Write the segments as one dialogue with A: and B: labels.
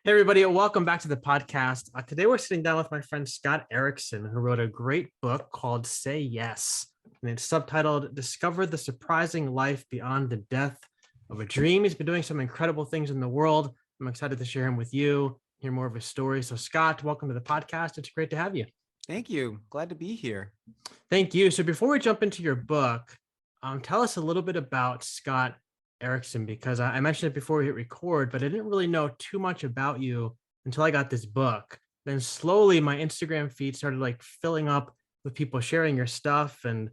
A: Hey, everybody, and welcome back to the podcast. Today, we're sitting down with my friend Scott Erickson, who wrote a great book called Say Yes. And it's subtitled Discover the Surprising Life Beyond the Death of a Dream. He's been doing some incredible things in the world. I'm excited to share him with you, hear more of his story. So, Scott, welcome to the podcast. It's great to have you.
B: Thank you. Glad to be here.
A: Thank you. So, before we jump into your book, tell us a little bit about Scott Erickson, because I mentioned it before we hit record, but I didn't really know too much about you until I got this book. Then slowly my Instagram feed started like filling up with people sharing your stuff. And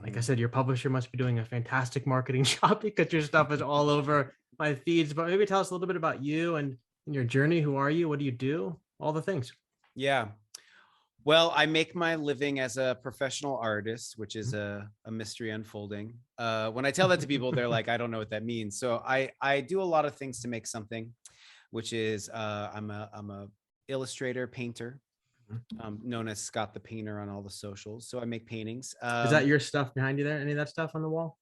A: like I said, your publisher must be doing a fantastic marketing job because your stuff is all over my feeds. But maybe tell us a little bit about you and your journey. Who are you? What do you do? All the things.
B: Yeah. Well, I make my living as a professional artist, which is a mystery unfolding. When I tell that to people, they're like, I don't know what that means. So I do a lot of things to make something, which is I'm a illustrator, painter, known as Scott the Painter on all the socials. So I make paintings.
A: Is that your stuff behind you there? Any of that stuff on the wall?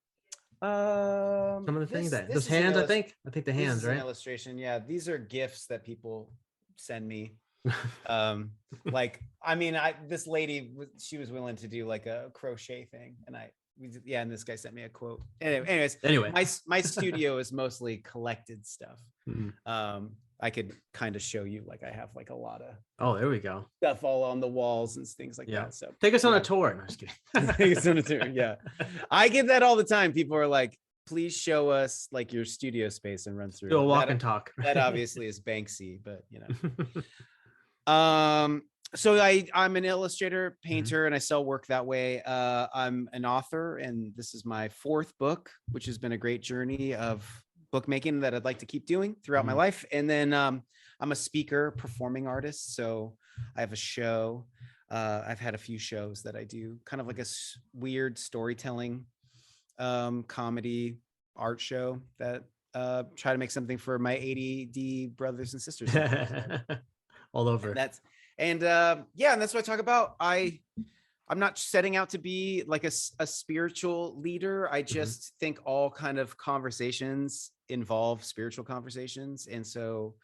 A: Some of the things that those hands, I think the hands, right?
B: An illustration. Yeah. These are gifts that people send me. This lady, she was willing to do like a crochet thing, and this guy sent me a quote. Anyway, my studio is mostly collected stuff. I could kind of show you, like I have like a lot of
A: there we go,
B: stuff all on the walls and things like that. So
A: take us on a tour. No, just kidding.
B: Take us on a tour. Yeah, I get that all the time. People are like, please show us like your studio space and run through.
A: Do a walk and talk.
B: That obviously is Banksy, but you know. So I'm an illustrator, painter, and I sell work that way. I'm an author, and this is my fourth book, which has been a great journey of bookmaking that I'd like to keep doing throughout my life. And then I'm a speaker, performing artist. So I have a show. I've had a few shows that I do, kind of like a weird storytelling, comedy art show that try to make something for my ADD brothers and sisters.
A: All over.
B: And that's what I talk about. I'm not setting out to be like a spiritual leader. I just think all kind of conversations involve spiritual conversations. And so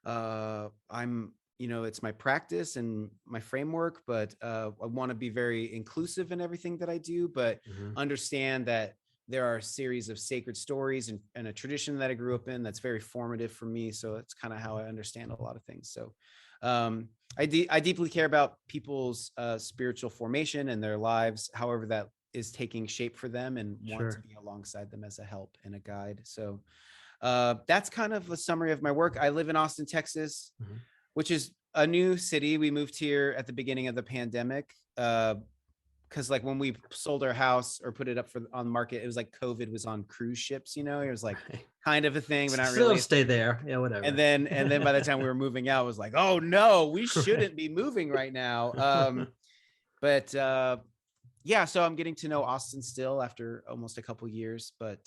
B: it's my practice and my framework, but I want to be very inclusive in everything that I do, but understand that there are a series of sacred stories and a tradition that I grew up in that's very formative for me. So it's kind of how I understand a lot of things. So I deeply care about people's spiritual formation and their lives, however that is taking shape for them, and want to be alongside them as a help and a guide. So that's kind of a summary of my work. I live in Austin, Texas, which is a new city. We moved here at the beginning of the pandemic. Because like when we sold our house or put it up on the market, it was like COVID was on cruise ships, it was like kind of a thing, but not really.
A: Stay there. Yeah, whatever.
B: And then by the time we were moving out, it was like, oh no, we shouldn't be moving right now. So I'm getting to know Austin still after almost a couple years, but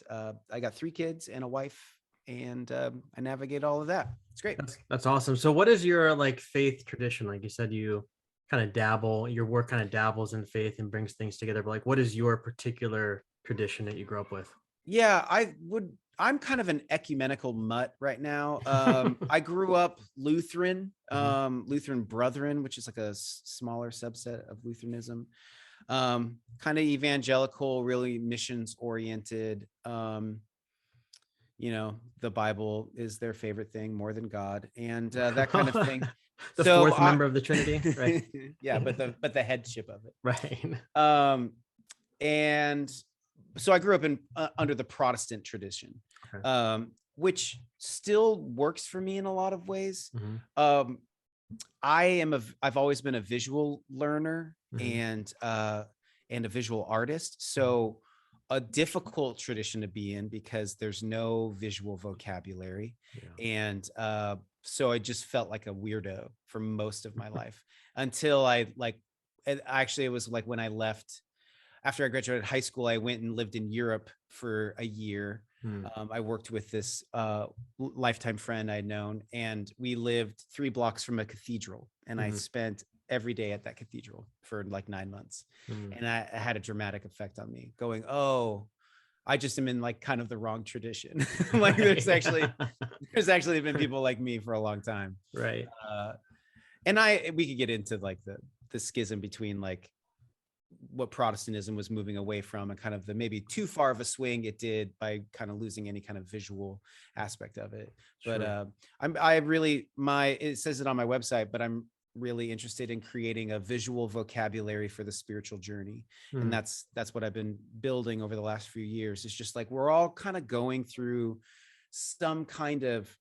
B: I got 3 kids and a wife, and I navigate all of that. It's great.
A: That's awesome. So what is your like faith tradition? Like you said, you kind of your work kind of dabbles in faith and brings things together, but like what is your particular tradition that you grew up with?
B: Yeah, I'm kind of an ecumenical mutt right now. I grew up Lutheran, Lutheran Brethren, which is like a smaller subset of Lutheranism, kind of evangelical, really missions oriented. The Bible is their favorite thing more than God, and that kind of thing.
A: The fourth member of the Trinity, right?
B: Yeah, but the headship of it,
A: right?
B: And so I grew up under the Protestant tradition, which still works for me in a lot of ways. I've always been a visual learner and a visual artist, so a difficult tradition to be in because there's no visual vocabulary, and so I just felt like a weirdo for most of my life until it was like when I left after I graduated high school, I went and lived in Europe for a year. I worked with this lifetime friend I'd known, and we lived 3 blocks from a cathedral, and I spent every day at that cathedral for like 9 months. And I had a dramatic effect on me, going, oh, I just am in like kind of the wrong tradition. Like there's actually been people like me for a long time.
A: Right.
B: And we could get into like the schism between like what Protestantism was moving away from and kind of the maybe too far of a swing it did by kind of losing any kind of visual aspect of it.
A: Sure.
B: But it says it on my website, but I'm really interested in creating a visual vocabulary for the spiritual journey. And that's what I've been building over the last few years. It's just like we're all kind of going through some kind of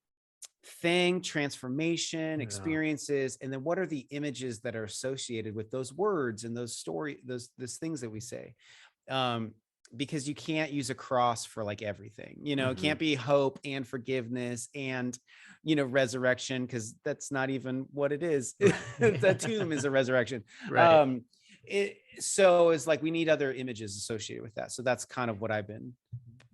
B: thing, transformation, experiences, and then what are the images that are associated with those words and those those things that we say, because you can't use a cross for like everything, it can't be hope and forgiveness and resurrection, because that's not even what it is. The tomb is a resurrection.
A: Right.
B: So it's like we need other images associated with that. So that's kind of what I've been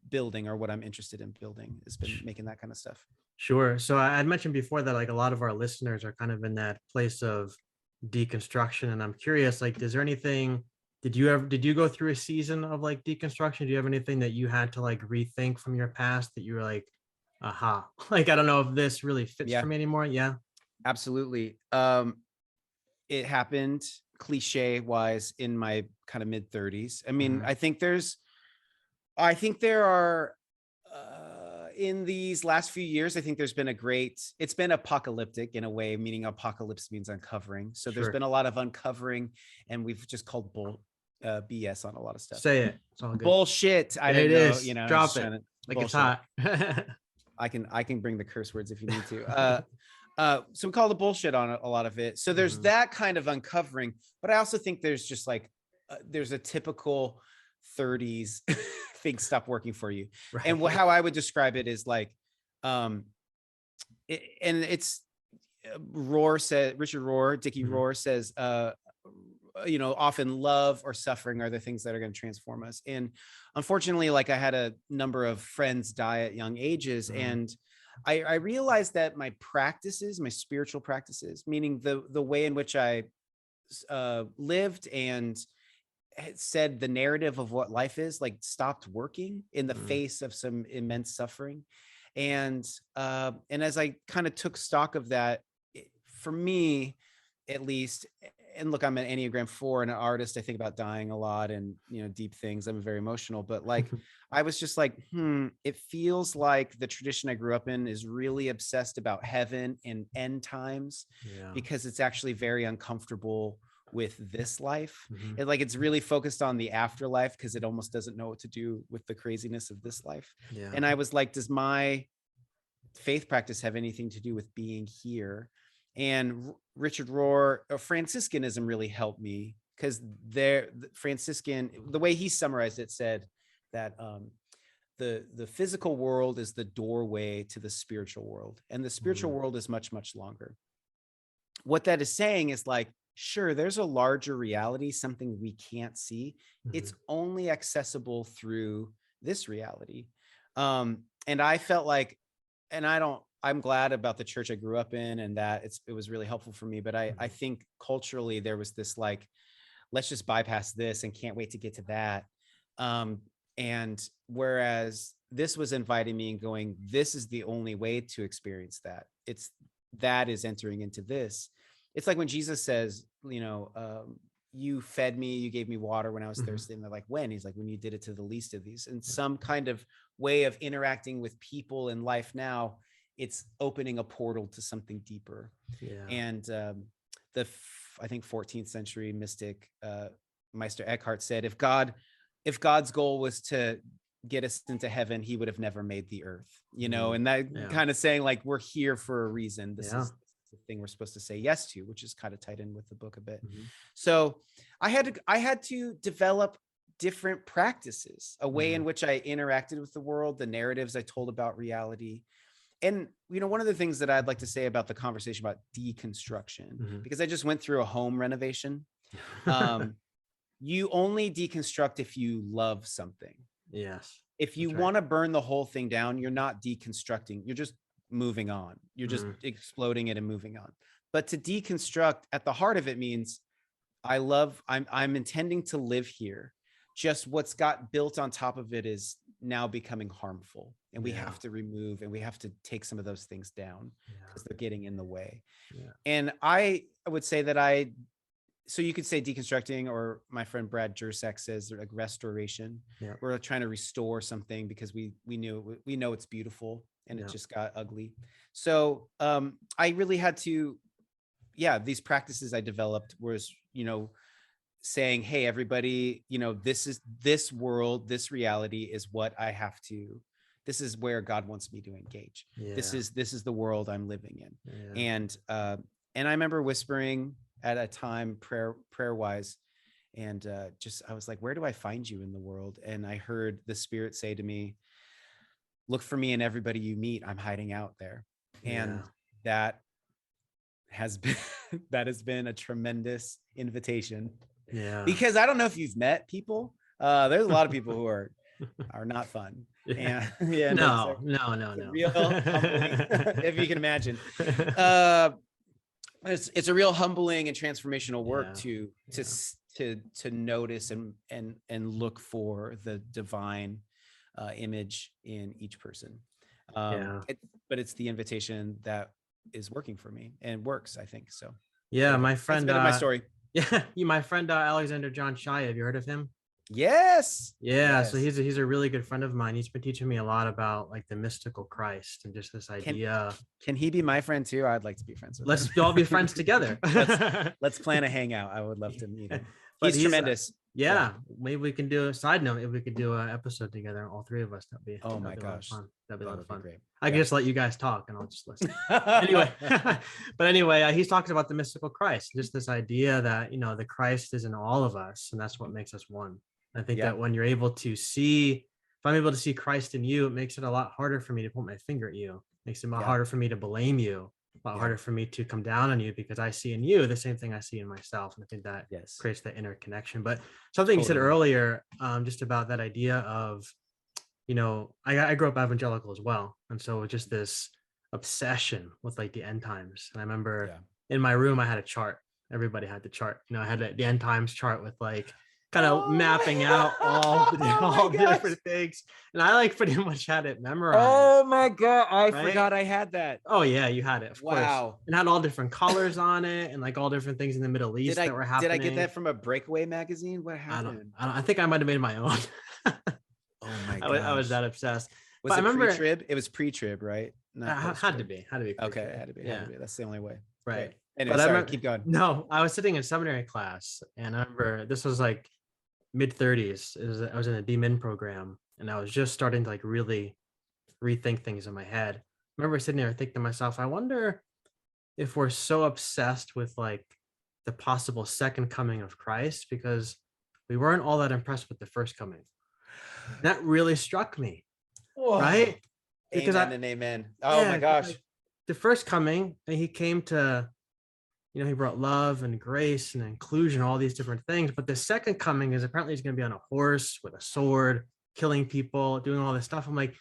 B: building, or what I'm interested in building, has been making that kind of stuff.
A: Sure. So I had mentioned before that like a lot of our listeners are kind of in that place of deconstruction, and I'm curious, like, is there anything, did you go through a season of like deconstruction? Do you have anything that you had to like rethink from your past that you were like, aha, like, I don't know if this really fits for me anymore? Yeah,
B: absolutely. It happened cliche wise in my kind of mid 30s. I mean, I think there are, in these last few years, I think there's been it's been apocalyptic in a way, meaning apocalypse means uncovering. So there's been a lot of uncovering, and we've just called BS on a lot of stuff.
A: Say it. It's all good.
B: Bullshit. I don't know,
A: drop it like it's hot.
B: I can bring the curse words if you need to. So we call the bullshit on a lot of it. So there's that kind of uncovering, but I also think there's just like, there's a typical 30s things stop working for you. Right. And how I would describe it is like, it's Richard Rohr, Dickie Rohr says, often love or suffering are the things that are going to transform us. And unfortunately, like I had a number of friends die at young ages, and I realized that my practices, my spiritual practices, meaning the way in which I lived and said the narrative of what life is, like, stopped working in the face of some immense suffering. And as I kind of took stock of that, for me, at least, and look, I'm an Enneagram 4 and an artist. I think about dying a lot and, deep things. I'm very emotional, but like, I was just like, it feels like the tradition I grew up in is really obsessed about heaven and end times, because it's actually very uncomfortable with this life. And like, it's really focused on the afterlife because it almost doesn't know what to do with the craziness of this life. And I was like, does my faith practice have anything to do with being here? And Richard Rohr, Franciscanism really helped me, because the way he summarized it, said that the physical world is the doorway to the spiritual world, and the spiritual world is much, much longer. What that is saying is like, sure, there's a larger reality, something we can't see. It's only accessible through this reality. And I felt like, and I'm glad about the church I grew up in, and that it was really helpful for me. But I think culturally there was this like, let's just bypass this and can't wait to get to that. And whereas this was inviting me and going, this is the only way to experience that. That is entering into this. It's like when Jesus says, you fed me, you gave me water when I was thirsty. And they're like, when? He's like, when you did it to the least of these. And some kind of way of interacting with people in life now, it's opening a portal to something deeper. And I think 14th century mystic Meister Eckhart said, if God's goal was to get us into heaven, he would have never made the earth, and that kind of saying like, we're here for a reason. This is the thing we're supposed to say yes to, which is kind of tied in with the book a bit. So I had to develop different practices, a way in which I interacted with the world, the narratives I told about reality. And, one of the things that I'd like to say about the conversation about deconstruction, because I just went through a home renovation. You only deconstruct if you love something.
A: Yes.
B: If you want to burn the whole thing down, you're not deconstructing. You're just moving on. You're just exploding it and moving on. But to deconstruct, at the heart of it, means I'm intending to live here. Just what's got built on top of it is now becoming harmful, and we
A: Yeah.
B: have to remove, and we have to take some of those things down because
A: Yeah.
B: they're getting in the way.
A: Yeah.
B: And I would say that so you could say deconstructing, or my friend Brad Jersak says like restoration.
A: Yeah.
B: We're trying to restore something because we know it's beautiful and
A: Yeah.
B: it just got ugly. So I really had to, these practices I developed was, saying, hey, everybody, this world, this reality is what I have to, this is where God wants me to engage.
A: Yeah.
B: This is the world I'm living in.
A: Yeah.
B: And I remember whispering at a time prayer wise, and I was like, where do I find you in the world? And I heard the Spirit say to me, look for me in everybody you meet. I'm hiding out there. And that has been a tremendous invitation.
A: Yeah.
B: Because I don't know if you've met people. There's a lot of people who are not fun.
A: Yeah.
B: And
A: No.
B: real humbling, if you can imagine. It's a real humbling and transformational work to notice and look for the divine image in each person. But it's the invitation that is working for me and works, I think. So
A: my friend,
B: that's a bit of my story.
A: Yeah, my friend Alexander John Shai. Have you heard of him?
B: Yes.
A: So he's a really good friend of mine. He's been teaching me a lot about like the mystical Christ and just this idea.
B: Can he be my friend too? I'd like to be friends with him.
A: Let's all be friends together.
B: let's plan a hangout. I would love to meet him. He's tremendous.
A: Maybe we can do a side note. If we could do an episode together, all three of us, that'd be
B: oh my gosh,
A: that'd be a lot of fun.
B: Great.
A: I can just let you guys talk and I'll just listen. Anyway, he's talking about the mystical Christ, just this idea that the Christ is in all of us, and that's what makes us one. I think that when you're able to see, if I'm able to see Christ in you, it makes it a lot harder for me to point my finger at you. It makes it a lot harder for me to blame you. A lot harder for me to come down on you, because I see in you the same thing I see in myself. And I think that creates that inner connection. But something you said earlier, just about that idea of, I grew up evangelical as well. And so just this obsession with like the end times. And I remember in my room, I had a chart. Everybody had the chart. I had the end times chart with like kind of mapping out all the different things. And I like pretty much had it memorized.
B: Oh my God. I forgot I had that.
A: Oh yeah, you had it. Of course. And had all different colors on it and like all different things in the Middle East that were happening.
B: Did I get that from a Breakaway magazine? What happened?
A: I think I might have made my own.
B: Oh my God.
A: I was that obsessed.
B: Was it pre-trib? It was pre-trib, right?
A: Had to be.
B: Okay, it had to be. That's the only way.
A: Right.
B: Anyway, sorry, keep going.
A: No, I was sitting in seminary class, and I remember this was like mid-30s. I was in a DMin program, and I was just starting to like really rethink things in my head. I remember sitting there thinking to myself, I wonder if we're so obsessed with like the possible second coming of Christ because we weren't all that impressed with the first coming. That really struck me. Whoa. Right?
B: Because amen. Oh my gosh.
A: Like, the first coming, he came to, he brought love and grace and inclusion, all these different things. But the second coming is apparently he's going to be on a horse with a sword, killing people, doing all this stuff. I'm like,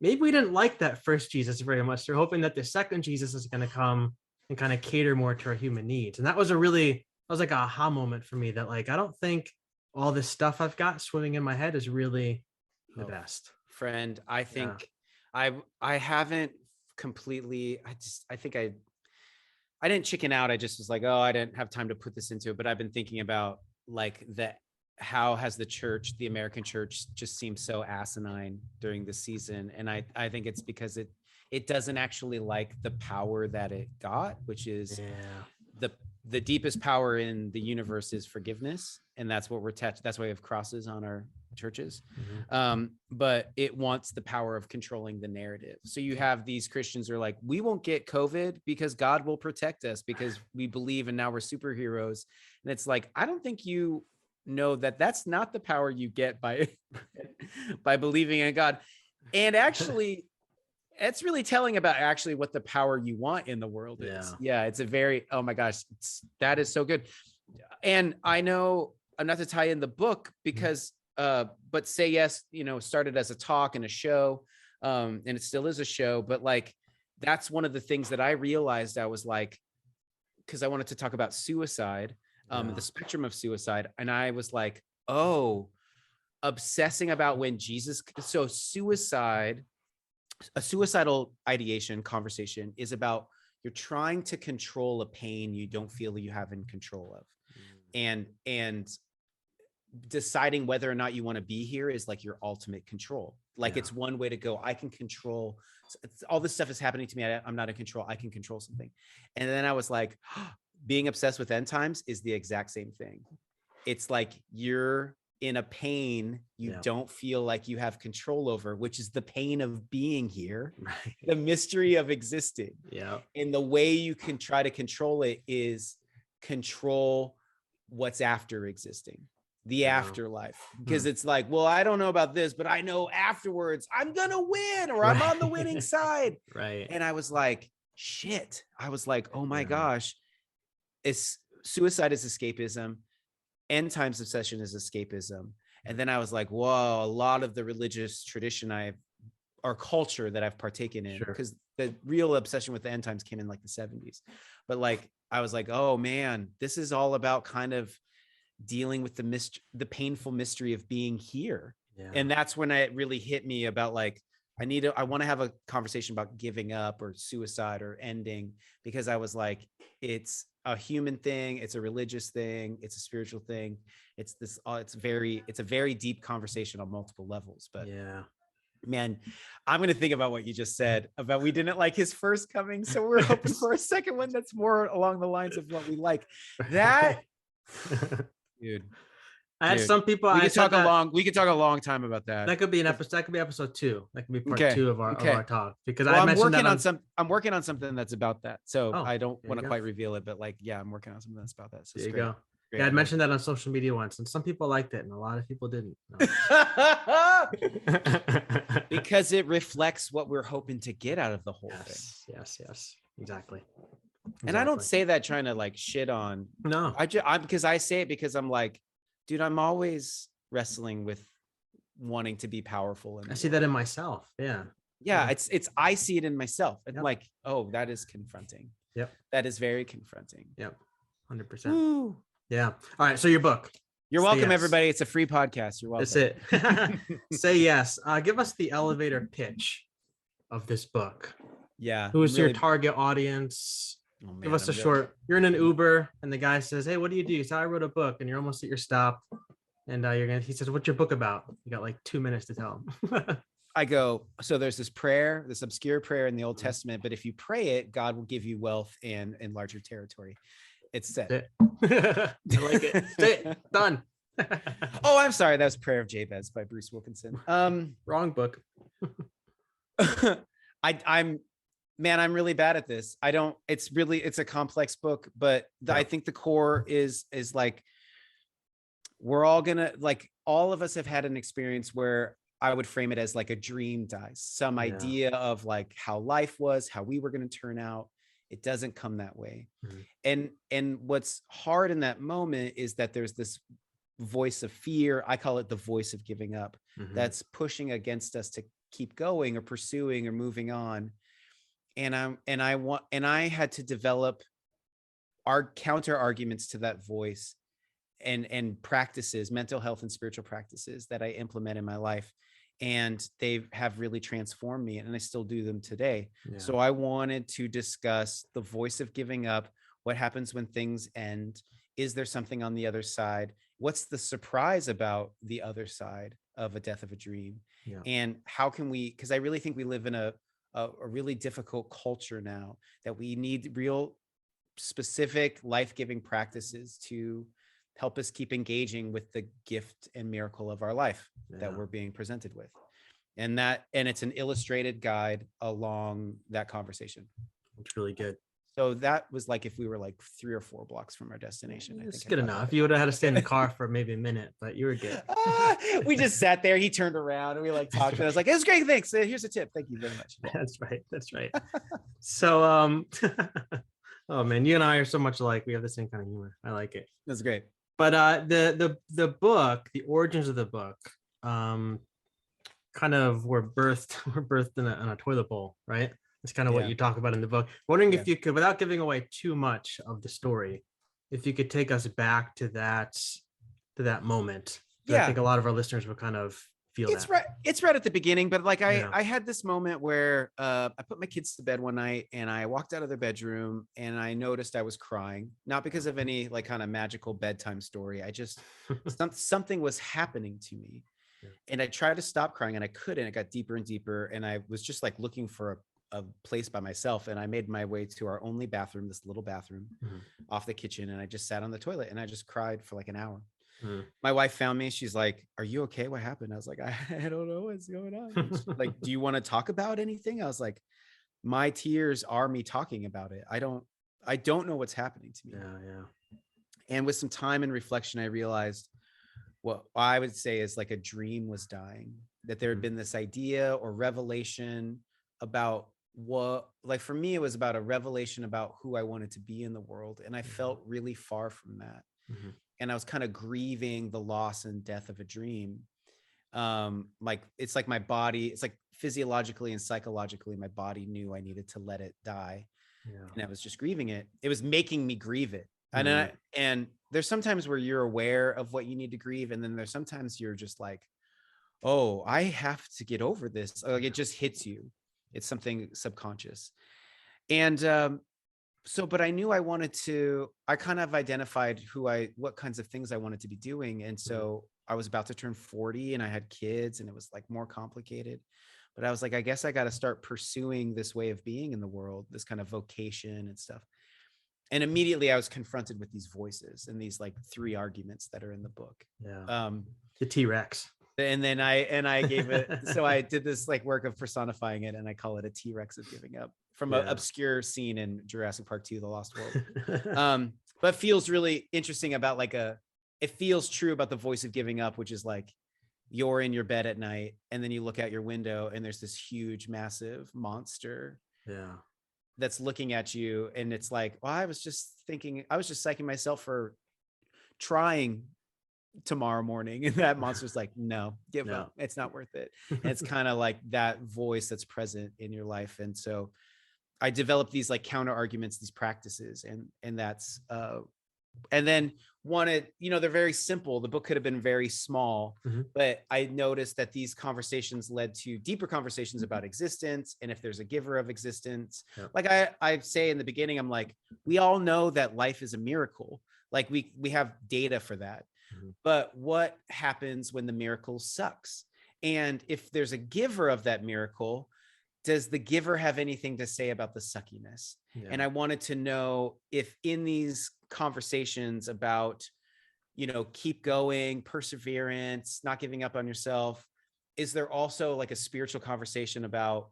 A: maybe we didn't like that first Jesus very much. They're hoping that the second Jesus is going to come and kind of cater more to our human needs. And that was like an aha moment for me that like, I don't think all this stuff I've got swimming in my head is really the best.
B: Friend, I think I haven't completely, I think I didn't chicken out. I just was like, I didn't have time to put this into it. But I've been thinking about like how has the American church just seemed so asinine during the season. And I think it's because it doesn't actually like the power that it got, which is the deepest power in the universe is forgiveness. And that's what that's why we have crosses on our churches. But it wants the power of controlling the narrative. So you have these Christians who are like, we won't get COVID because God will protect us because we believe and now we're superheroes. And it's like, I don't think you know that that's not the power you get by believing in God. And actually, it's really telling about actually what the power you want in the world is. Yeah, it's a very, oh my gosh, that is so good. And I know, I'm not to tie in the book because, but Say Yes, started as a talk and a show, and it still is a show. But like, that's one of the things that I realized. I was like, because I wanted to talk about suicide, the spectrum of suicide. And I was like, oh, obsessing about when Jesus, so suicide, a suicidal ideation conversation is about you're trying to control a pain you don't feel you have in control of. And deciding whether or not you want to be here is like your ultimate control. Like it's one way to go. I can control all this stuff is happening to me. I'm not in control. I can control something. And then I was like, being obsessed with end times is the exact same thing. It's like you're in a pain you don't feel like you have control over, which is the pain of being here, the mystery of existing. And the way you can try to control it is control what's after existing, the afterlife, because it's like, well, I don't know about this, but I know afterwards I'm gonna win, or I'm on the winning side. And I was like, shit. I was like, oh my gosh, suicide is escapism, end times obsession is escapism. And then I was like, whoa, a lot of the religious tradition or culture that I've partaken in, because the real obsession with the end times came in like the 70s. But like, I was like, oh man, this is all about kind of dealing with the painful mystery of being here. And that's when it really hit me about like, I want to have a conversation about giving up or suicide or ending, because I was like, it's a human thing. It's a religious thing. It's a spiritual thing. It's a very deep conversation on multiple levels. But man, I'm going to think about what you just said about we didn't like his first coming, so we're hoping for a second one that's more along the lines of what we like. That, dude.
A: I had some people.
B: We could talk a long time about that.
A: That could be an episode. That could be episode 2. That could be part 2 of our talk. Because
B: I'm working on something that's about that. So I don't want to quite reveal it, but like, I'm working on something that's about that. So
A: there you go. Great. I mentioned that on social media once, and some people liked it, and a lot of people didn't. No.
B: Because it reflects what we're hoping to get out of the whole thing.
A: Yes, exactly.
B: And I don't say that trying to like shit on.
A: No,
B: because I say it because I'm like, dude, I'm always wrestling with wanting to be powerful.
A: I see that in myself. Yeah.
B: I see it in myself. And like, oh, that is confronting. That is very confronting.
A: 100%. Woo. Yeah. All right. So your book.
B: You're welcome, everybody. It's a free podcast. You're welcome.
A: That's it. Say yes. Give us the elevator pitch of this book. Who is your target audience? Oh, man, give us a short. You're in an Uber, and the guy says, "Hey, what do you do?" So I wrote a book, and you're almost at your stop, and he says, "What's your book about?" You got like 2 minutes to tell him.
B: I go, so there's this prayer, this obscure prayer in the Old Testament, but if you pray it, God will give you wealth and enlarge your territory. It's set.
A: I like it. It. Done.
B: Oh, I'm sorry. That was Prayer of Jabez by Bruce Wilkinson.
A: Wrong book.
B: I'm really bad at this. It's a complex book, but I think the core is like, we're all gonna, like, all of us have had an experience where I would frame it as like a dream dies, some idea of like how life was, how we were going to turn out. It doesn't come that way. And what's hard in that moment is that there's this voice of fear. I call it the voice of giving up. That's pushing against us to keep going or pursuing or moving on. And I had to develop our counter arguments to that voice and practices, mental health and spiritual practices that I implement in my life. And they have really transformed me, and I still do them today. So I wanted to discuss the voice of giving up. What happens when things end? Is there something on the other side? What's the surprise about the other side of a death of a dream? And how can we, because I really think we live in a really difficult culture now, that we need real specific life-giving practices to help us keep engaging with the gift and miracle of our life that we're being presented with. And it's an illustrated guide along that conversation.
A: It's really good.
B: So that was like, if we were like 3 or 4 blocks from our destination,
A: it's good enough. You would have had to stay in the car for maybe a minute, but you were good.
B: We just sat there. He turned around and we like talked. And I was like, "It was great. Thanks. Here's a tip. Thank you very much."
A: That's right. So, oh man, you and I are so much alike. We have the same kind of humor. I like it.
B: That's great.
A: But the book, the origins of the book, kind of were birthed in a toilet bowl, right? It's kind of what you talk about in the book. Wondering if you could, without giving away too much of the story, if you could take us back to that moment. So I
B: Yeah.
A: think a lot of our listeners will kind of feel that.
B: It's right at the beginning, but like
A: Yeah.
B: I had this moment where I put my kids to bed one night and I walked out of their bedroom and I noticed I was crying, not because of any like kind of magical bedtime story. I just something was happening to me.
A: Yeah.
B: And I tried to stop crying and I couldn't. It got deeper and deeper. And I was just like looking for a place by myself. And I made my way to our only bathroom, this little bathroom off the kitchen. And I just sat on the toilet and I just cried for like an hour. My wife found me. She's like, "Are you okay? What happened?" I was like, I don't know what's going on. She's like, "Do you want to talk about anything?" I was like, "My tears are me talking about it. I don't know what's happening to me."
A: Yeah.
B: And with some time and reflection, I realized what I would say is like a dream was dying, that there had been this idea or revelation about what, like for me, it was about a revelation about who I wanted to be in the world. And I felt really far from that. And I was kind of grieving the loss and death of a dream. Like it's like my body, it's like physiologically and psychologically, my body knew I needed to let it die. And I was just grieving it. It was making me grieve it. And there's sometimes where you're aware of what you need to grieve. And then there's sometimes you're just like, oh, I have to get over this. Like it just hits you. It's something subconscious. And but I knew I kind of identified what kinds of things I wanted to be doing. And so I was about to turn 40 and I had kids and it was like more complicated, but I was like, I guess I got to start pursuing this way of being in the world, this kind of vocation and stuff. And immediately I was confronted with these voices and these like 3 arguments that are in the book.
A: The T-Rex.
B: And then I gave it, so I did this like work of personifying it and I call it a T-Rex of giving up from an obscure scene in Jurassic Park 2, The Lost World. But feels really interesting about it feels true about the voice of giving up, which is like, you're in your bed at night and then you look out your window and there's this huge, massive monster that's looking at you. And it's like, well, I was just psyching myself for trying tomorrow morning. And that monster's like, no, give up. It's not worth it. And it's kind of like that voice that's present in your life. And so I developed these like counter arguments, these practices, and that's and then wanted, they're very simple. The book could have been very small, but I noticed that these conversations led to deeper conversations about existence. And if there's a giver of existence, like I say in the beginning, I'm like, we all know that life is a miracle. Like we have data for that. But what happens when the miracle sucks? And if there's a giver of that miracle, does the giver have anything to say about the suckiness? And I wanted to know if in these conversations about, keep going, perseverance, not giving up on yourself, is there also like a spiritual conversation about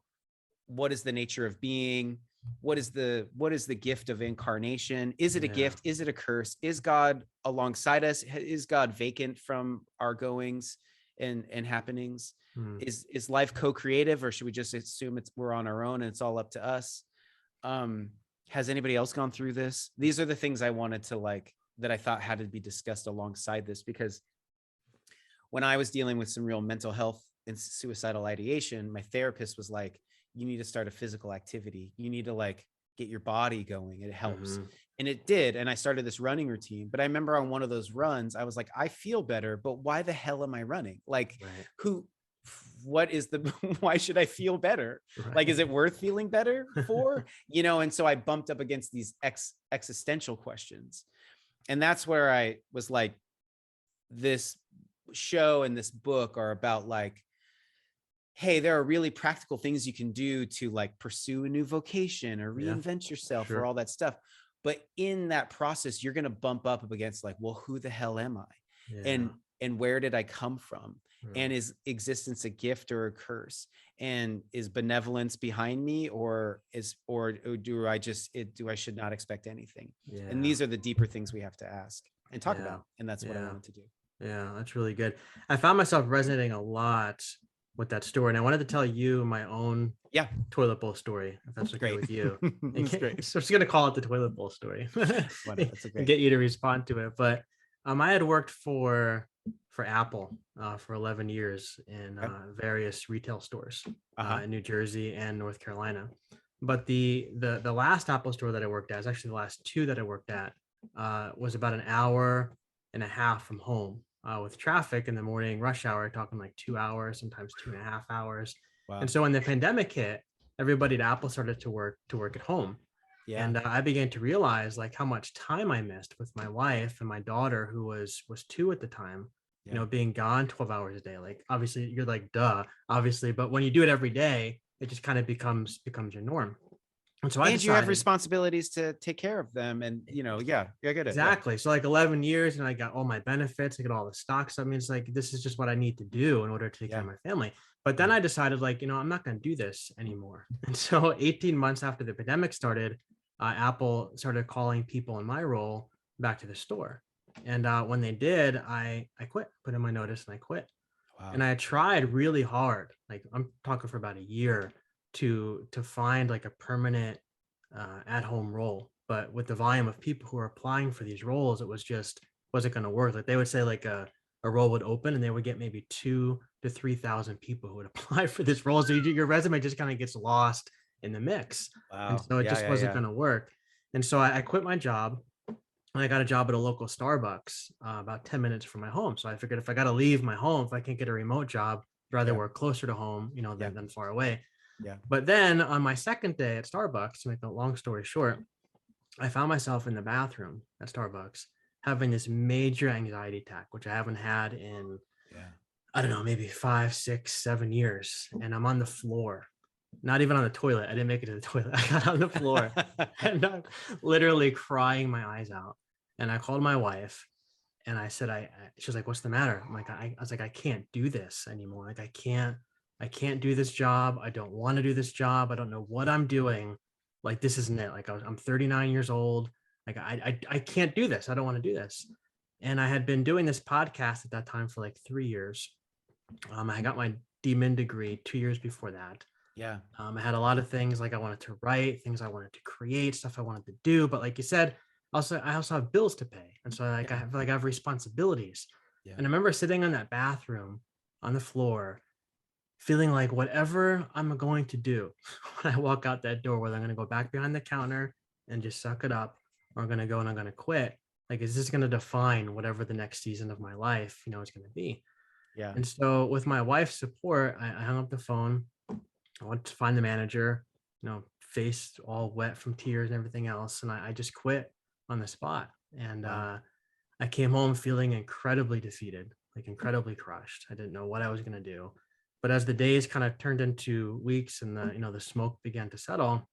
B: what is the nature of being? What is the gift of incarnation? Is it a gift? Is it a curse? Is God alongside us? Is God vacant from our goings and happenings? Is life co-creative, or should we just assume we're on our own and it's all up to us? Has anybody else gone through this? These are the things I wanted to that I thought had to be discussed alongside this, because when I was dealing with some real mental health and suicidal ideation, my therapist was like, you need to start a physical activity. You need to get your body going. It helps. And it did. And I started this running routine, but I remember on one of those runs, I was like, I feel better, but why the hell am I running? Why should I feel better? Is it worth feeling better for, And so I bumped up against these existential questions. And that's where I was like, this show and this book are about hey, there are really practical things you can do to pursue a new vocation or reinvent yourself or all that stuff. But in that process, you're going to bump up against well, who the hell am I? And where did I come from? And is existence a gift or a curse? And is benevolence behind me, or do I should not expect anything? And these are the deeper things we have to ask and talk about. And that's what I wanted to do.
A: Yeah, that's really good. I found myself resonating a lot with that story, and I wanted to tell you my own toilet bowl story, if that's okay with you.
B: That's great.
A: So I'm just gonna call it the toilet bowl story and get you to respond to it. But I had worked for Apple for 11 years in various retail stores in New Jersey and North Carolina. But the last Apple store that I worked at, is actually the last 2 that I worked at, was about an hour and a half from home. with traffic in the morning rush hour, talking like 2 hours, sometimes 2.5 hours. And
B: Wow.
A: so when the pandemic hit, everybody at Apple started to work at home.
B: Yeah.
A: And I began to realize like how much time I missed with my wife and my daughter, who was 2 at the time,
B: Yeah.
A: being gone 12 hours a day. Like obviously you're like, duh, obviously, but when you do it every day, it just kind of becomes your norm. And so I
B: And you have
A: decided.
B: responsibilities to take care of them. And, yeah, I get it. Yeah.
A: Exactly. So like 11 years and I got all my benefits, I get all the stocks. I mean, it's like, this is just what I need to do in order to take care
B: Yeah.
A: of my family. But then
B: Yeah.
A: I decided like, I'm not going to do this anymore. And so 18 months after the pandemic started, Apple started calling people in my role back to the store. And when they did, I quit, put in my notice and I quit.
B: Wow.
A: And I tried really hard. Like I'm talking for about a year to find like a permanent at home role. But with the volume of people who are applying for these roles, it was just wasn't going to work. Like they would say like a role would open and they would get maybe 2 to 3,000 people who would apply for this role. So your resume just kind of gets lost in the mix. And
B: Wow.
A: so it
B: Yeah.
A: just
B: Yeah.
A: wasn't
B: Yeah.
A: going to work. And so I quit my job and I got a job at a local Starbucks about 10 minutes from my home. So I figured if I got to leave my home, if I can't get a remote job, I'd rather
B: Yeah.
A: work closer to home,
B: Yeah.
A: than far away.
B: Yeah.
A: But then on my second day at Starbucks, to make the long story short, I found myself in the bathroom at Starbucks having this major anxiety attack, which I haven't had in,
B: Yeah.
A: I don't know, maybe 5, 6, 7 years. And I'm on the floor, not even on the toilet. I didn't make it to the toilet. I got on the floor and I'm literally crying my eyes out. And I called my wife and I said, she was like, what's the matter? I'm like, I was like, I can't do this anymore. Like, I can't do this job. I don't want to do this job. I don't know what I'm doing. Like, this isn't it. Like, I'm 39 years old. Like, I can't do this. I don't want to do this. And I had been doing this podcast at that time for like 3 years. I got my DMin degree 2 years before that.
B: Yeah.
A: I had a lot of things like I wanted to write, things I wanted to create, stuff I wanted to do. But like you said, I also have bills to pay. And so like
B: Yeah.
A: I have responsibilities.
B: Yeah.
A: And I remember sitting in that bathroom on the floor, feeling like whatever I'm going to do when I walk out that door, whether I'm going to go back behind the counter and just suck it up, or I'm going to go and I'm going to quit. Like, is this going to define whatever the next season of my life, is going to be?
B: Yeah.
A: And so with my wife's support, I hung up the phone. I went to find the manager, face all wet from tears and everything else. And I just quit on the spot. And
B: Wow.
A: I came home feeling incredibly defeated, like incredibly crushed. I didn't know what I was going to do. But as the days kind of turned into weeks and the smoke began to settle,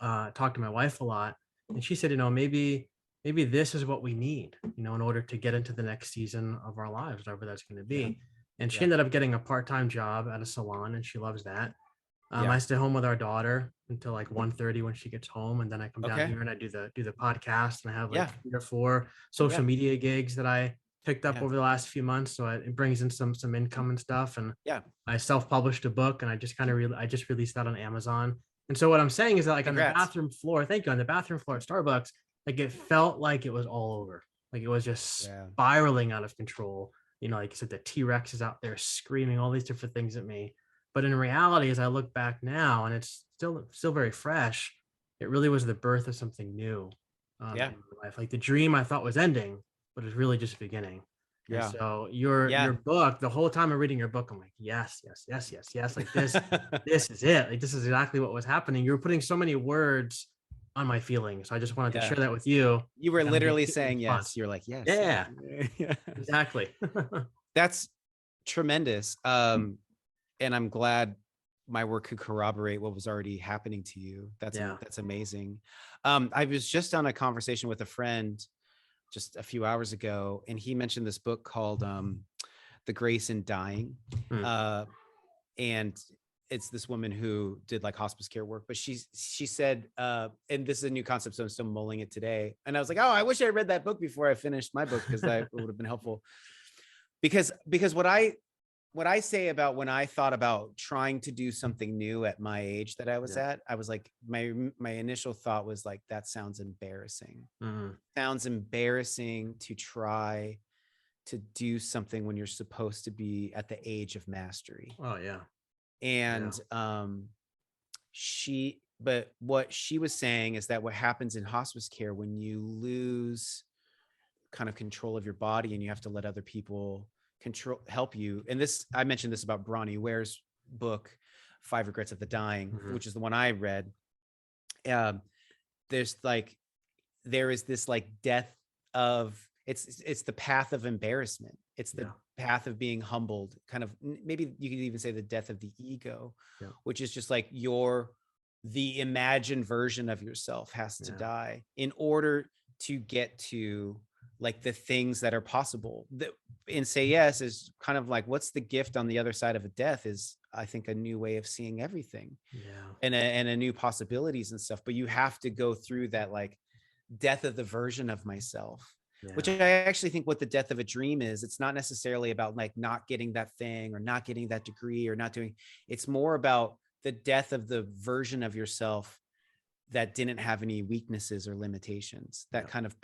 A: I talked to my wife a lot. And she said, maybe this is what we need, in order to get into the next season of our lives, whatever that's going to
B: Yeah.
A: be. And she
B: Yeah.
A: ended up getting a part-time job at a salon and she loves that.
B: Yeah.
A: I stay home with our daughter until like 1:30 when she gets home, and then I come down
B: Okay.
A: here and I do the podcast, and I have like
B: Yeah.
A: 3 or 4 social
B: Yeah.
A: media gigs that I picked up
B: Yeah.
A: over the last few months. So it brings in some income and stuff. And
B: Yeah.
A: I self-published a book, and I just kind of I just released that on Amazon. And so what I'm saying is that like on the
B: Congrats.
A: bathroom floor, thank you, on the bathroom floor at Starbucks, like it felt like it was all over, like it was just
B: Yeah.
A: spiraling out of control. Like you said, the T-Rex is out there screaming all these different things at me. But in reality, as I look back now, and it's still very fresh, it really was the birth of something new
B: Yeah.
A: in my life. Like the dream I thought was ending, but it's really just beginning. And
B: Yeah.
A: so your
B: Yeah.
A: book, the whole time I'm reading your book, I'm like, yes, yes, yes, yes, yes. Like this is it. Like this is exactly what was happening. You were putting so many words on my feelings. So I just wanted to
B: Yeah.
A: share that with you.
B: You were
A: Kind of
B: literally
A: get your
B: saying
A: response.
B: yes. You're like, yes.
A: Yeah,
B: Yes.
A: exactly.
B: That's tremendous. And I'm glad my work could corroborate what was already happening to you. That's
A: Yeah.
B: that's amazing. I was just on a conversation with a friend just a few hours ago, and he mentioned this book called The Grace in Dying.
A: Hmm.
B: And it's this woman who did like hospice care work, but she said, and this is a new concept, so I'm still mulling it today. And I was like, oh, I wish I read that book before I finished my book, because that would have been helpful. Because what I say about when I thought about trying to do something new at my age that I was at, I was like, my initial thought was like, that sounds embarrassing. Sounds embarrassing to try to do something when you're supposed to be at the age of mastery.
A: Oh yeah.
B: And but what she was saying is that what happens in hospice care when you lose kind of control of your body, and you have to let other people help you. And this, I mentioned this about Bronnie Ware's book, 5 Regrets of the Dying, which is the one I read. There's like, there is this like death of, it's the path of embarrassment. It's the path of being humbled, kind of, maybe you could even say the death of the ego, which is just like the imagined version of yourself has to die in order to get to like the things that are possible. And Say Yes is kind of like, what's the gift on the other side of a death is, I think, a new way of seeing everything, and a new possibilities and stuff. But you have to go through that like death of the version of myself, which I actually think what the death of a dream is. It's not necessarily about like not getting that thing or not getting that degree or not doing, it's more about the death of the version of yourself that didn't have any weaknesses or limitations, that kind of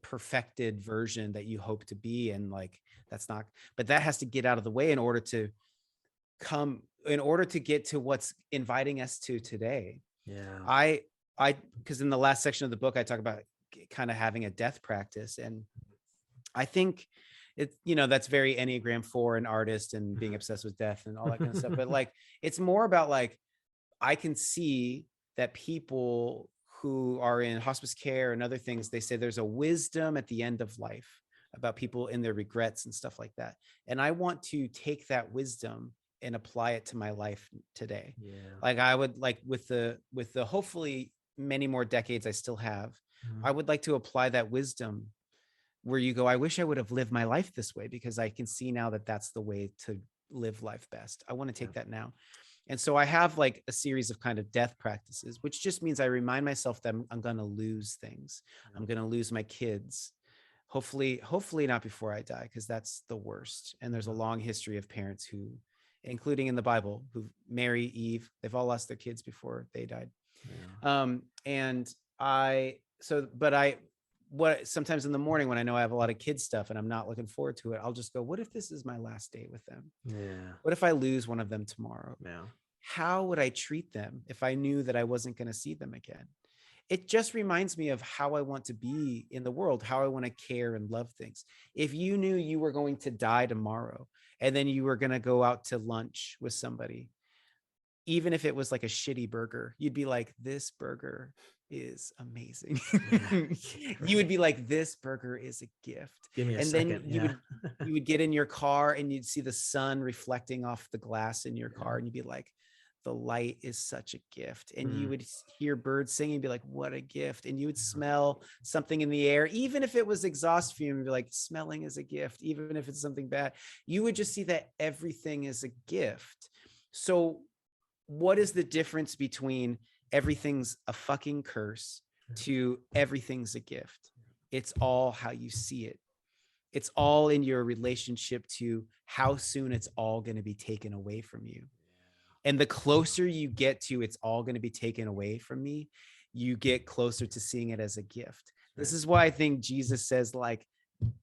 B: perfected version that you hope to be. And like, that's not, but that has to get out of the way in order to get to what's inviting us to today. Because in the last section of the book, I talk about kind of having a death practice. And I think that's very Enneagram 4 and artist and being obsessed with death and all that kind of stuff. But like, it's more about like, I can see that people who are in hospice care and other things, they say there's a wisdom at the end of life about people in their regrets and stuff like that. And I want to take that wisdom and apply it to my life today. Like I would like with the hopefully many more decades I still have, I would like to apply that wisdom where you go, I wish I would have lived my life this way, because I can see now that that's the way to live life best. I want to take that now. And so I have like a series of kind of death practices, which just means I remind myself that I'm going to lose things. I'm going to lose my kids. Hopefully not before I die, because that's the worst. And there's a long history of parents who, including in the Bible, who Mary, Eve, they've all lost their kids before they died. Sometimes in the morning when I know I have a lot of kids stuff and I'm not looking forward to it, I'll just go, what if this is my last day with them? What if I lose one of them tomorrow? How would I treat them if I knew that I wasn't going to see them again? It just reminds me of how I want to be in the world, how I want to care and love things. If you knew you were going to die tomorrow and then you were going to go out to lunch with somebody, even if it was like a shitty burger, you'd be like, this burger is amazing. You would be like, this burger is a gift.
A: Give me a
B: and
A: second.
B: Then you would get in your car and you'd see the sun reflecting off the glass in your car, and you'd be like, the light is such a gift. And you would hear birds singing and be like, what a gift. And you would smell something in the air, even if it was exhaust fume, and be like, smelling is a gift, even if it's something bad. You would just see that everything is a gift. So what is the difference between everything's a fucking curse to everything's a gift? It's all how you see it. It's all in your relationship to how soon it's all going to be taken away from you. And the closer you get to it's all going to be taken away from me, you get closer to seeing it as a gift. This is why I think Jesus says, like,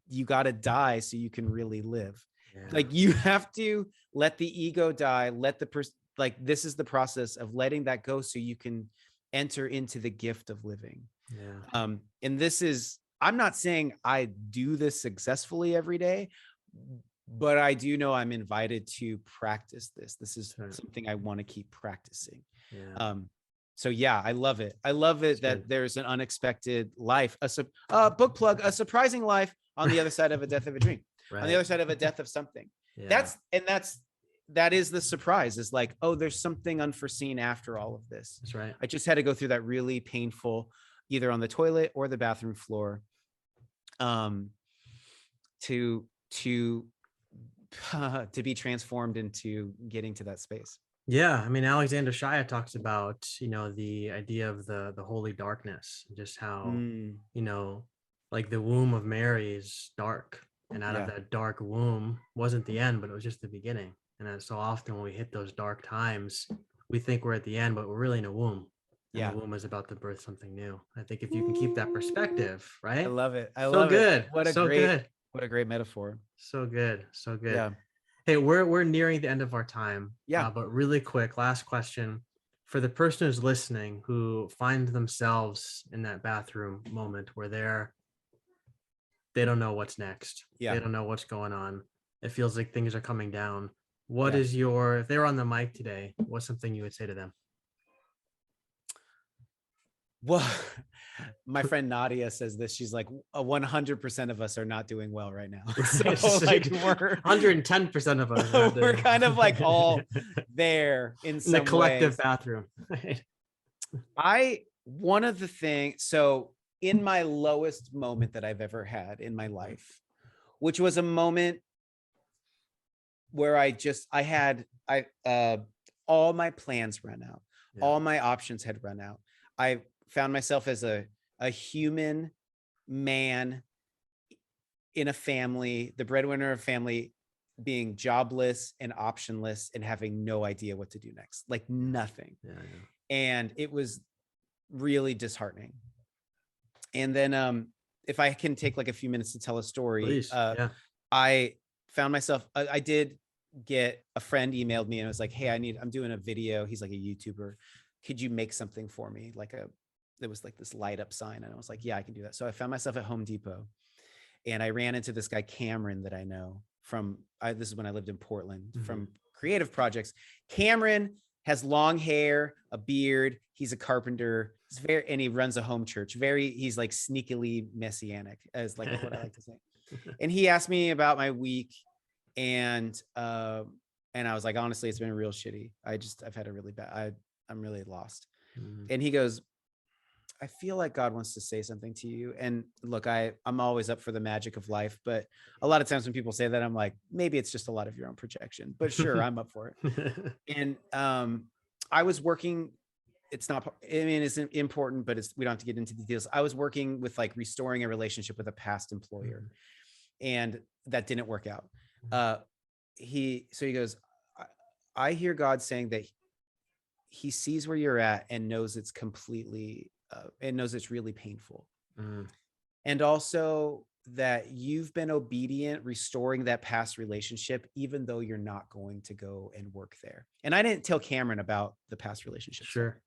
B: you got to die so you can really live. Like, you have to let the ego die, let the person, like, this is the process of letting that go so you can enter into the gift of living. And this is, I'm not saying I do this successfully every day, but I do know I'm invited to practice this. This is something I want to keep practicing. So yeah, I love it. I love it that there's an unexpected life, book plug, a surprising life on the other side of a death of a dream, on the other side of a death of something. That is the surprise, is like, oh, there's something unforeseen after all of this.
A: That's right.
B: I just had to go through that really painful, either on the toilet or the bathroom floor, to be transformed into getting to that space.
A: Yeah, I mean, Alexander Shia talks about, the idea of the holy darkness, just how, like the womb of Mary is dark, and out of that dark womb wasn't the end, but it was just the beginning. And so often when we hit those dark times, we think we're at the end, but we're really in a womb. And the womb is about to birth something new. I think if you can keep that perspective, right?
B: I love it. I
A: so
B: love
A: good.
B: It. What a great metaphor.
A: So good. So good.
B: Yeah.
A: Hey, we're nearing the end of our time.
B: Yeah.
A: But really quick, last question. For the person who's listening, who finds themselves in that bathroom moment where they're they don't know what's next.
B: Yeah.
A: They don't know what's going on. It feels like things are coming down. What
B: Yeah.
A: is your, if they were on the mic today, what's something you would say to them?
B: Well, my friend Nadia says this. She's like, 100% of us are not doing well right now. So like we're
A: 110% of us are
B: we're kind of like all there in
A: in the
B: some
A: collective
B: ways.
A: bathroom.
B: One of the things, so in my lowest moment that I've ever had in my life, which was a moment where I had all my plans run out.
A: Yeah.
B: All my options had run out. I found myself as a human man in a family, the breadwinner of family, being jobless and optionless and having no idea what to do next, like nothing.
A: Yeah.
B: And it was really disheartening. And then if I can take like a few minutes to tell a story.
A: Please. Yeah.
B: I found myself, I did get a friend emailed me and was like, hey, I'm doing a video. He's like a YouTuber. Could you make something for me? There was like this light up sign. And I was like, yeah, I can do that. So I found myself at Home Depot and I ran into this guy, Cameron, that I know from, this is when I lived in Portland, from Creative Projects. Cameron has long hair, a beard. He's a carpenter. And he runs a home church. He's like sneakily messianic, as like what I like to say. And he asked me about my week, and I was like, honestly, it's been real shitty. I've had a really bad. I'm really lost. And he goes, I feel like God wants to say something to you. And look, I'm always up for the magic of life, but a lot of times when people say that, I'm like, maybe it's just a lot of your own projection. But sure, I'm up for it. And I was working. It's important, but we don't have to get into the details. I was working with like restoring a relationship with a past employer, and that didn't work out. He goes, I hear God saying that he sees where you're at and knows it's completely, and knows it's really painful. And also that you've been obedient, restoring that past relationship, even though you're not going to go and work there. And I didn't tell Cameron about the past relationship.
A: Sure.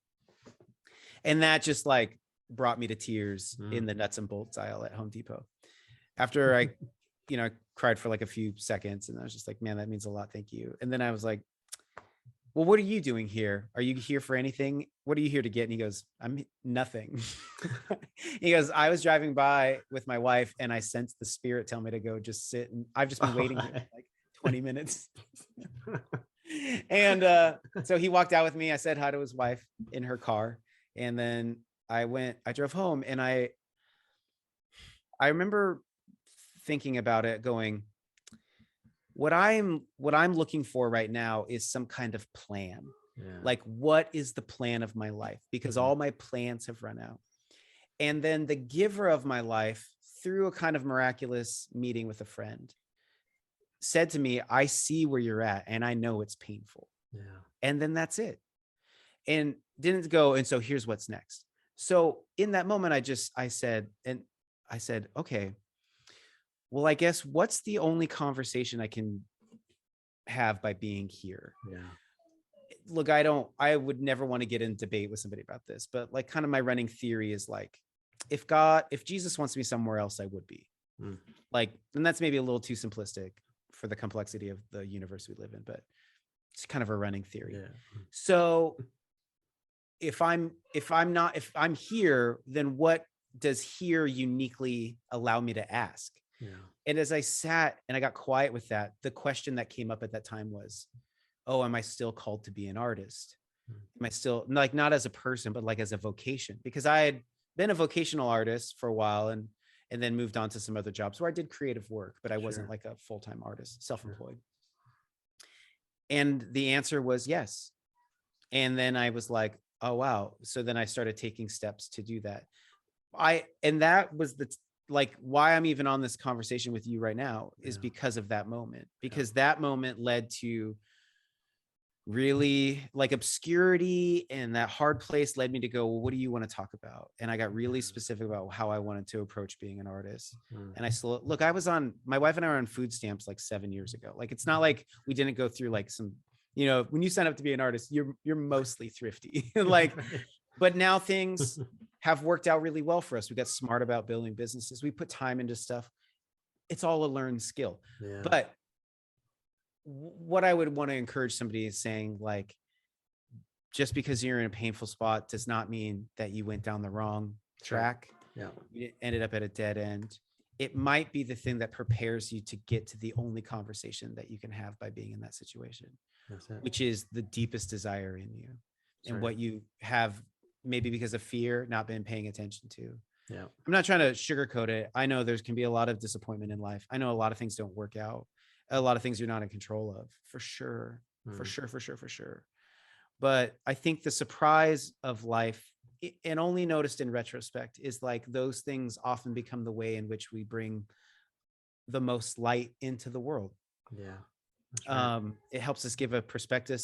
B: And that just like brought me to tears in the nuts and bolts aisle at Home Depot. After I, cried for like a few seconds, and I was just like, man, that means a lot. Thank you. And then I was like, well, what are you doing here? Are you here for anything? What are you here to get? And he goes, I'm nothing. He goes, I was driving by with my wife and I sensed the Spirit tell me to go just sit. And I've just been waiting here for like 20 minutes. And so he walked out with me. I said hi to his wife in her car. And then I drove home, and I remember thinking about it, going, what I'm looking for right now is some kind of plan. Yeah. Like, what is the plan of my life? Because all my plans have run out. And then the giver of my life, through a kind of miraculous meeting with a friend, said to me, I see where you're at, and I know it's painful. Yeah. And then that's it. And didn't go, and so here's what's next. So in that moment, I said, okay, well, I guess what's the only conversation I can have by being here? Yeah. Look, I would never want to get in debate with somebody about this, but like kind of my running theory is like, if Jesus wants me somewhere else, I would be. Like, and that's maybe a little too simplistic for the complexity of the universe we live in, but it's kind of a running theory. Yeah. So if I'm here, then what does here uniquely allow me to ask? Yeah. And as I sat and I got quiet with that, the question that came up at that time was, oh, am I still called to be an artist? Am I still, like, not as a person, but like as a vocation? Because I had been a vocational artist for a while and then moved on to some other jobs where I did creative work, but I wasn't like a full-time artist, self-employed. And the answer was yes. And then I was like, oh, wow. So then I started taking steps to do that. And that was like why I'm even on this conversation with you right now is because of that moment, because that moment led to really like obscurity, and that hard place led me to go, well, what do you want to talk about? And I got really specific about how I wanted to approach being an artist. And my wife and I were on food stamps like 7 years ago. Like, it's not like we didn't go through like some, when you sign up to be an artist, you're mostly thrifty. Like, but now things have worked out really well for us. We got smart about building businesses. We put time into stuff. it's all a learned skill.
A: Yeah.
B: But what I would want to encourage somebody is saying, like, just because you're in a painful spot does not mean that you went down the wrong track.
A: Yeah.
B: You ended up at a dead end. It might be the thing that prepares you to get to the only conversation that you can have by being in that situation, which is the deepest desire in you. That's and what you have, maybe because of fear, not been paying attention to.
A: Yeah.
B: I'm not trying to sugarcoat it. I know there can be a lot of disappointment in life. I know a lot of things don't work out. A lot of things you're not in control of, for sure, for sure. But I think the surprise of life, and only noticed in retrospect, is like those things often become the way in which we bring the most light into the world.
A: Yeah.
B: It helps us give a perspective.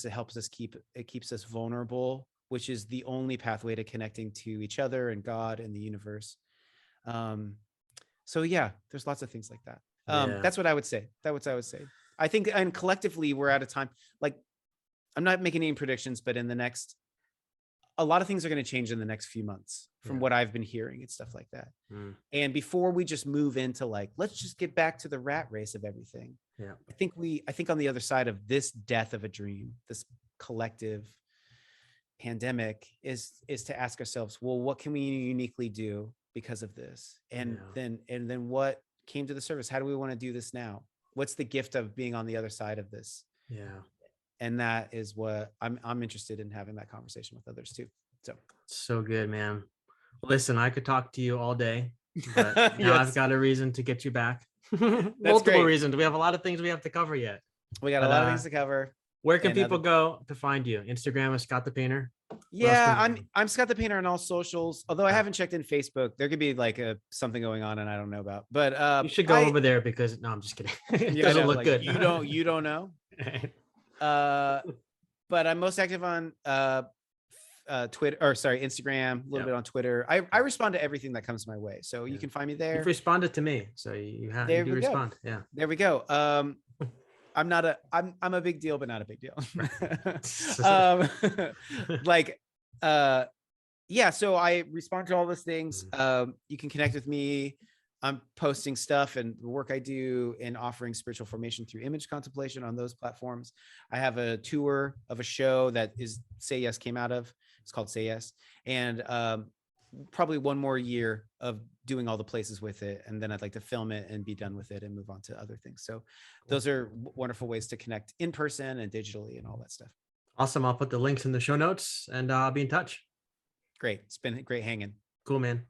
B: It keeps us vulnerable, which is the only pathway to connecting to each other and God and the universe. So yeah, there's lots of things like that. That's what I would say. I think, and collectively we're at a time, like, I'm not making any predictions, but a lot of things are going to change in the next few months from what I've been hearing and stuff like that. And before we just move into like, let's just get back to the rat race of everything.
A: Yeah.
B: I think on the other side of this death of a dream, this collective pandemic is to ask ourselves, well, what can we uniquely do because of this? And then what came to the surface? How do we want to do this now? What's the gift of being on the other side of this?
A: Yeah.
B: And that is what I'm interested in, having that conversation with others too.
A: So good, man. Listen, I could talk to you all day, but now I've got a reason to get you back. Multiple reasons. We have a lot of things we have to cover yet.
B: We got a lot of things to cover.
A: Where can people go to find you? Instagram is Scott the Painter.
B: Yeah, I'm Scott the Painter on all socials. Although I haven't checked in Facebook. There could be like something going on and I don't know about. But
A: you should go over there, because no, I'm just kidding. It doesn't look good.
B: You don't know. But I'm most active on Instagram, a little bit on Twitter. I respond to everything that comes my way, so you can find me there.
A: You've responded to me, so you do respond. Yeah,
B: there we go. I'm a big deal, but not a big deal. So I respond to all those things. You can connect with me. I'm posting stuff and the work I do in offering spiritual formation through image contemplation on those platforms. I have a tour of a show that is Say Yes came out of. It's called Say Yes. And probably one more year of doing all the places with it. And then I'd like to film it and be done with it and move on to other things. So those are wonderful ways to connect in person and digitally and all that stuff.
A: Awesome. I'll put the links in the show notes and I'll be in touch.
B: Great. It's been great hanging.
A: Cool, man.